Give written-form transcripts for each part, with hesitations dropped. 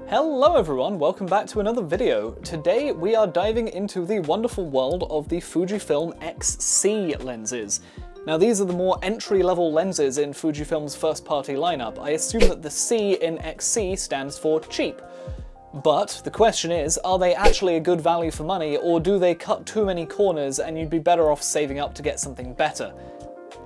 Hello everyone, welcome back to another video. Today we are diving into the wonderful world of the Fujifilm XC lenses. Now these are the more entry-level lenses in Fujifilm's first-party lineup. I assume that the C in XC stands for cheap. But the question is, are they actually a good value for money, or do they cut too many corners and you'd be better off saving up to get something better?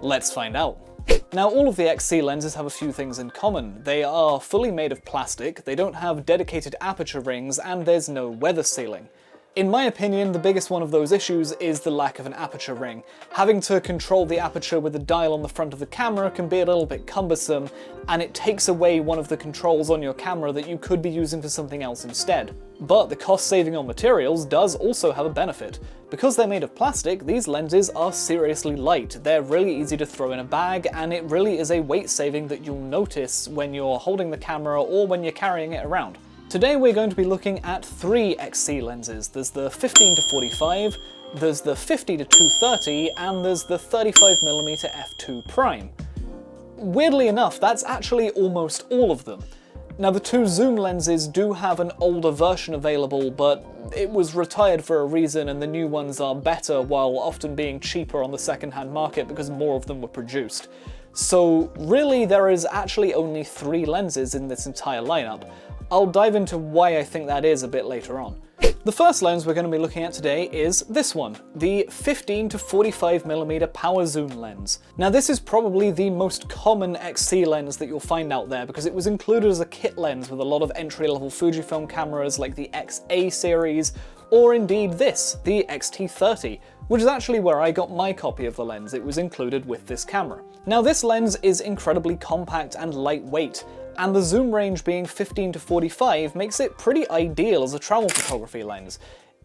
Let's find out. Now, all of the XC lenses have a few things in common. They are fully made of plastic, they don't have dedicated aperture rings, and there's no weather sealing. In my opinion, the biggest one of those issues is the lack of an aperture ring. Having to control the aperture with a dial on the front of the camera can be a little bit cumbersome, and it takes away one of the controls on your camera that you could be using for something else instead. But the cost saving on materials does also have a benefit. Because they're made of plastic, these lenses are seriously light. They're really easy to throw in a bag, and it really is a weight saving that you'll notice when you're holding the camera or when you're carrying it around. Today we're going to be looking at three XC lenses. There's the 15-45, there's the 50-230, and there's the 35mm f2 prime. Weirdly enough, that's actually almost all of them. Now the two zoom lenses do have an older version available, but it was retired for a reason and the new ones are better while often being cheaper on the second-hand market because more of them were produced. So really there is actually only three lenses in this entire lineup. I'll dive into why I think that is a bit later on. The first lens we're going to be looking at today is this one, the 15-45mm power zoom lens. Now this is probably the most common XC lens that you'll find out there because it was included as a kit lens with a lot of entry-level Fujifilm cameras like the XA series, or indeed this, the X-T30, which is actually where I got my copy of the lens. It was included with this camera. Now this lens is incredibly compact and lightweight, and the zoom range being 15-45 makes it pretty ideal as a travel photography lens.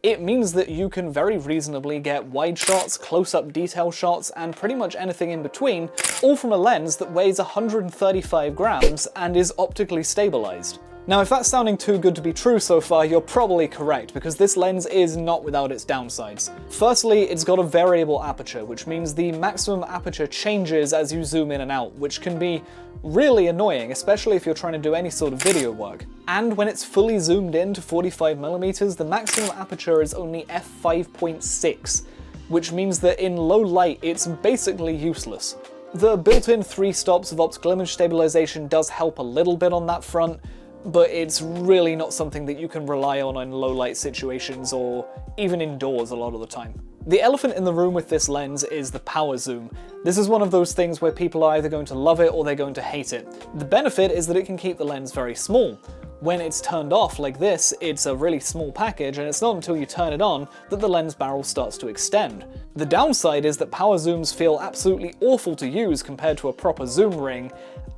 It means that you can very reasonably get wide shots, close-up detail shots, and pretty much anything in between, all from a lens that weighs 135 grams and is optically stabilized. Now if that's sounding too good to be true so far, you're probably correct, because this lens is not without its downsides. Firstly, it's got a variable aperture, which means the maximum aperture changes as you zoom in and out, which can be really annoying, especially if you're trying to do any sort of video work. And when it's fully zoomed in to 45mm, the maximum aperture is only f5.6, which means that in low light it's basically useless. The built-in 3 stops of optical image stabilization does help a little bit on that front, but it's really not something that you can rely on in low light situations or even indoors a lot of the time. The elephant in the room with this lens is the power zoom. This is one of those things where people are either going to love it or they're going to hate it. The benefit is that it can keep the lens very small. When it's turned off like this, it's a really small package, and it's not until you turn it on that the lens barrel starts to extend. The downside is that power zooms feel absolutely awful to use compared to a proper zoom ring,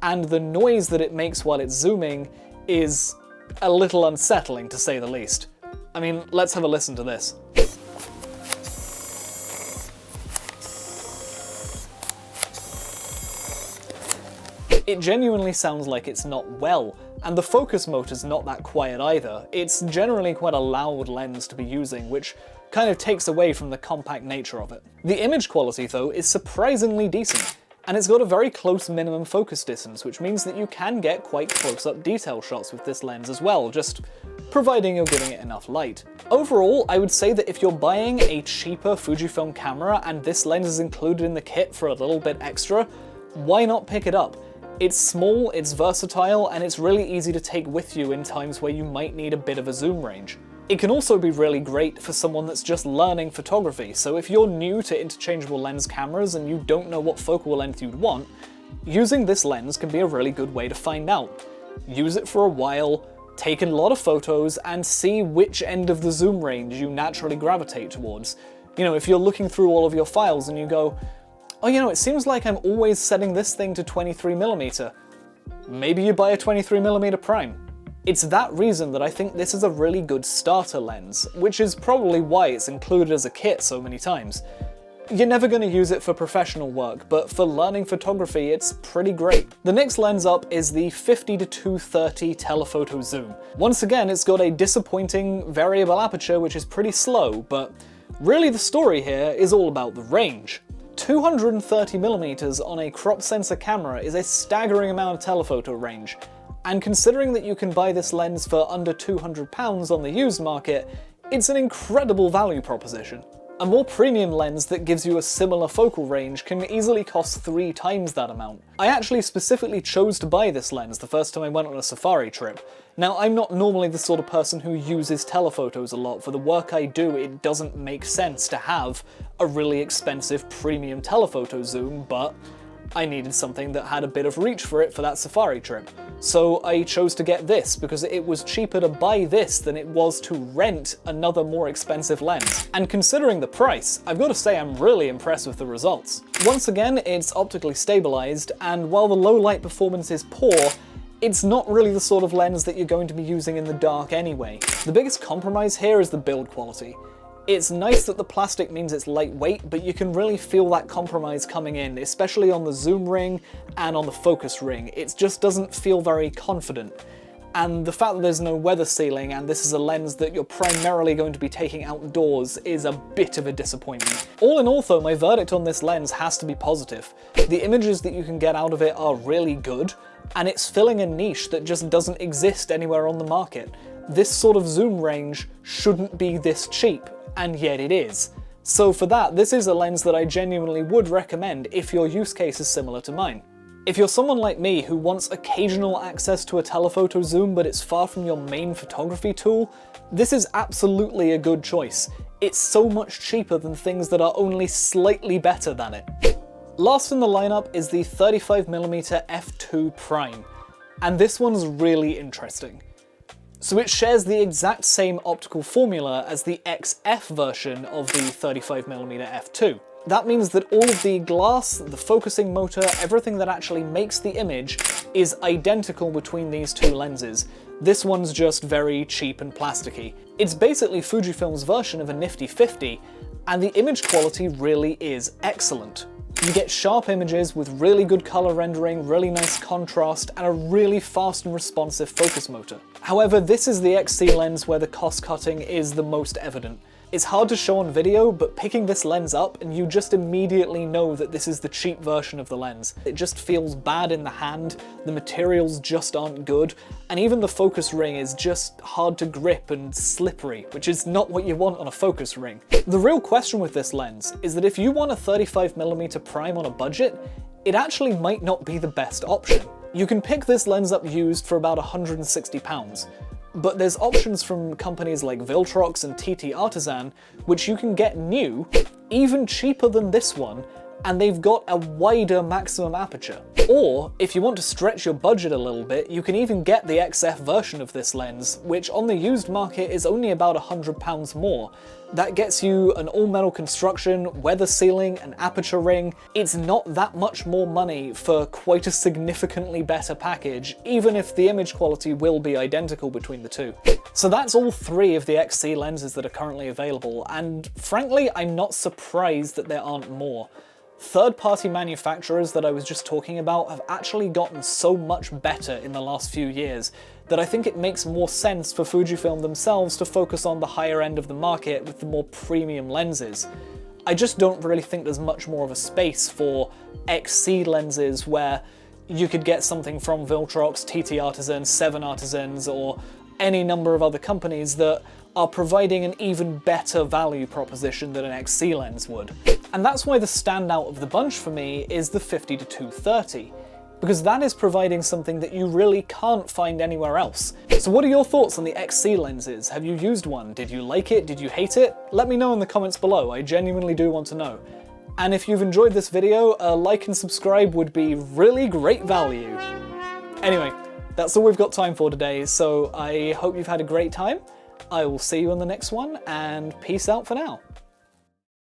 and the noise that it makes while it's zooming is a little unsettling, to say the least. I mean, let's have a listen to this. It genuinely sounds like it's not well, and the focus motor's not that quiet either. It's generally quite a loud lens to be using, which kind of takes away from the compact nature of it. The image quality, though, is surprisingly decent. And it's got a very close minimum focus distance, which means that you can get quite close-up detail shots with this lens as well, just providing you're giving it enough light. Overall, I would say that if you're buying a cheaper Fujifilm camera and this lens is included in the kit for a little bit extra, why not pick it up? It's small, it's versatile, and it's really easy to take with you in times where you might need a bit of a zoom range. It can also be really great for someone that's just learning photography, so if you're new to interchangeable lens cameras and you don't know what focal length you'd want, using this lens can be a really good way to find out. Use it for a while, take a lot of photos, and see which end of the zoom range you naturally gravitate towards. You know, if you're looking through all of your files and you go, oh, you know, it seems like I'm always setting this thing to 23mm. Maybe you buy a 23mm prime. It's that reason that I think this is a really good starter lens, which is probably why it's included as a kit so many times. You're never going to use it for professional work, but for learning photography it's pretty great. The next lens up is the 50-230 telephoto zoom. Once again, it's got a disappointing variable aperture which is pretty slow, but really the story here is all about the range. 230mm on a crop sensor camera is a staggering amount of telephoto range, And considering that you can buy this lens for under £200 on the used market, it's an incredible value proposition. A more premium lens that gives you a similar focal range can easily cost 3 times that amount. I actually specifically chose to buy this lens the first time I went on a safari trip. Now, I'm not normally the sort of person who uses telephotos a lot. For the work I do, it doesn't make sense to have a really expensive premium telephoto zoom, but I needed something that had a bit of reach for it for that safari trip. So I chose to get this because it was cheaper to buy this than it was to rent another more expensive lens. And considering the price, I've got to say I'm really impressed with the results. Once again, it's optically stabilized, and while the low light performance is poor, it's not really the sort of lens that you're going to be using in the dark anyway. The biggest compromise here is the build quality. It's nice that the plastic means it's lightweight, but you can really feel that compromise coming in, especially on the zoom ring and on the focus ring. It just doesn't feel very confident. And the fact that there's no weather sealing and this is a lens that you're primarily going to be taking outdoors is a bit of a disappointment. All in all though, my verdict on this lens has to be positive. The images that you can get out of it are really good, and it's filling a niche that just doesn't exist anywhere on the market. This sort of zoom range shouldn't be this cheap, and yet it is. So for that, this is a lens that I genuinely would recommend if your use case is similar to mine. If you're someone like me who wants occasional access to a telephoto zoom but it's far from your main photography tool, this is absolutely a good choice. It's so much cheaper than things that are only slightly better than it. Last in the lineup is the 35mm f2 prime, and this one's really interesting. So it shares the exact same optical formula as the XF version of the 35mm f2. That means that all of the glass, the focusing motor, everything that actually makes the image is identical between these two lenses. This one's just very cheap and plasticky. It's basically Fujifilm's version of a nifty 50, and the image quality really is excellent. You get sharp images with really good color rendering, really nice contrast, and a really fast and responsive focus motor. However, this is the XC lens where the cost cutting is the most evident. It's hard to show on video, but picking this lens up and you just immediately know that this is the cheap version of the lens. It just feels bad in the hand, the materials just aren't good, and even the focus ring is just hard to grip and slippery, which is not what you want on a focus ring. The real question with this lens is that if you want a 35mm prime on a budget, it actually might not be the best option. You can pick this lens up used for about £160. But there's options from companies like Viltrox and TT Artisan, which you can get new, even cheaper than this one, and they've got a wider maximum aperture. Or, if you want to stretch your budget a little bit, you can even get the XF version of this lens, which on the used market is only about £100 more. That gets you an all-metal construction, weather sealing, an aperture ring. It's not that much more money for quite a significantly better package, even if the image quality will be identical between the two. So that's all 3 of the XC lenses that are currently available, and frankly, I'm not surprised that there aren't more. Third-party manufacturers that I was just talking about have actually gotten so much better in the last few years that I think it makes more sense for Fujifilm themselves to focus on the higher end of the market with the more premium lenses. I just don't really think there's much more of a space for XC lenses where you could get something from Viltrox, TT Artisan, 7 Artisans, or any number of other companies that are providing an even better value proposition than an XC lens would. And that's why the standout of the bunch for me is the 50-230, because that is providing something that you really can't find anywhere else. So what are your thoughts on the XC lenses? Have you used one? Did you like it? Did you hate it? Let me know in the comments below, I genuinely do want to know. And if you've enjoyed this video, a like and subscribe would be really great value. Anyway, that's all we've got time for today, so I hope you've had a great time. I will see you in the next one, and peace out for now.